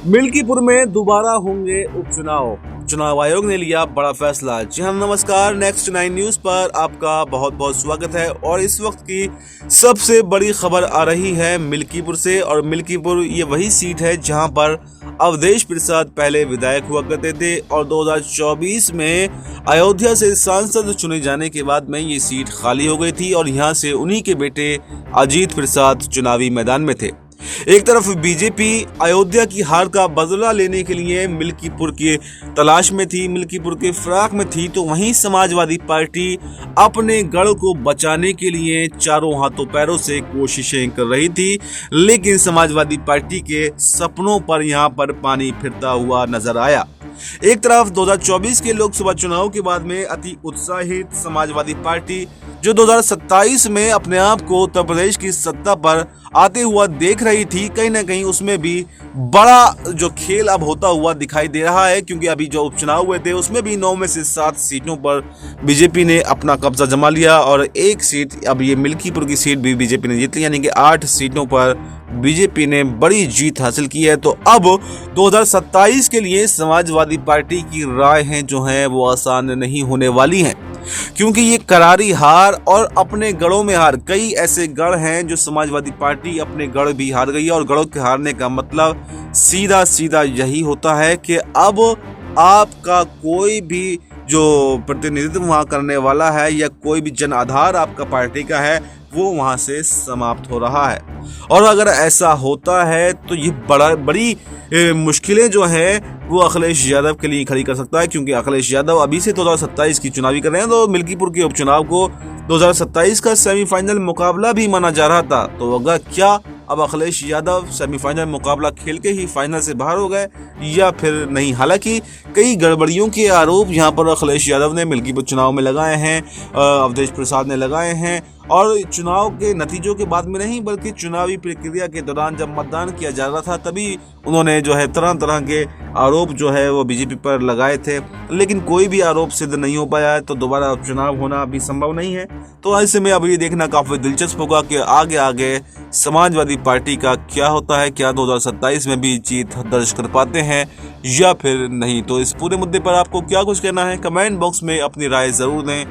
मिल्कीपुर में दोबारा होंगे उपचुनाव। चुनाव आयोग ने लिया बड़ा फैसला। जी हाँ, नमस्कार। नेक्स्ट 9 न्यूज पर आपका बहुत बहुत स्वागत है। और इस वक्त की सबसे बड़ी खबर आ रही है मिल्कीपुर से। और मिल्कीपुर ये वही सीट है जहां पर अवधेश प्रसाद पहले विधायक हुआ करते थे और 2024 में अयोध्या से सांसद चुने जाने के बाद में ये सीट खाली हो गई थी और यहाँ से उन्हीं के बेटे अजीत प्रसाद चुनावी मैदान में थे। एक तरफ बीजेपी अयोध्या की हार का बदला लेने के लिए मिल्कीपुर की तलाश में थी, मिल्कीपुर के फिराक में थी, तो वहीं समाजवादी पार्टी अपने गढ़ को बचाने के लिए चारों हाथों पैरों से कोशिशें कर रही थी। लेकिन समाजवादी पार्टी के सपनों पर यहां पर पानी फिरता हुआ नजर आया। एक तरफ 2024 के लोकसभा चुनाव के बाद में अति उत्साहित समाजवादी पार्टी जो 2027 में अपने आप को उत्तर प्रदेश की सत्ता पर आते हुआ देख रही थी, कहीं ना कहीं उसमें भी बड़ा जो खेल अब होता हुआ दिखाई दे रहा है। क्योंकि अभी जो उपचुनाव हुए थे उसमें भी 9 में से 7 सीटों पर बीजेपी ने अपना कब्जा जमा लिया और एक सीट, अब ये मिल्कीपुर की सीट भी बीजेपी ने जीत ली, यानी कि 8 सीटों पर बीजेपी ने बड़ी जीत हासिल की है। तो अब 2027 के लिए समाजवादी पार्टी की राहें जो हैं वो आसान नहीं होने वाली हैं, क्योंकि ये करारी हार और अपने गढ़ों में हार, कई ऐसे गढ़ हैं जो समाजवादी पार्टी अपने गढ़ भी हार गई है। और गढ़ों के हारने का मतलब सीधा सीधा यही होता है कि अब आपका कोई भी जो प्रतिनिधित्व वहां करने वाला है या कोई भी जन आधार आपका पार्टी का है वो वहां से समाप्त हो रहा है। और अगर ऐसा होता है तो ये बड़ी मुश्किलें जो हैं वो अखिलेश यादव के लिए खड़ी कर सकता है। क्योंकि अखिलेश यादव अभी से 2027 की चुनावी कर रहे हैं, तो मिल्कीपुर के उपचुनाव को 2027 का सेमीफाइनल मुकाबला भी माना जा रहा था। तो अगर क्या अब अखिलेश यादव सेमीफाइनल मुकाबला खेल के ही फाइनल से बाहर हो गए या फिर नहीं? हालांकि कई गड़बड़ियों के आरोप यहाँ पर अखिलेश यादव ने मिल्कीपुर चुनाव में लगाए हैं, अवधेश प्रसाद ने लगाए हैं। और चुनाव के नतीजों के बाद में नहीं बल्कि चुनावी प्रक्रिया के दौरान जब मतदान किया जा रहा था तभी उन्होंने जो है तरह तरह के आरोप जो है वो बीजेपी पर लगाए थे। लेकिन कोई भी आरोप सिद्ध नहीं हो पाया है, तो दोबारा उपचुनाव होना भी संभव नहीं है। तो ऐसे में अब ये देखना काफी दिलचस्प होगा कि आगे आगे समाजवादी पार्टी का क्या होता है, क्या 2027 में भी जीत दर्ज कर पाते हैं या फिर नहीं। तो इस पूरे मुद्दे पर आपको क्या कुछ कहना है, कमेंट बॉक्स में अपनी राय जरूर दें।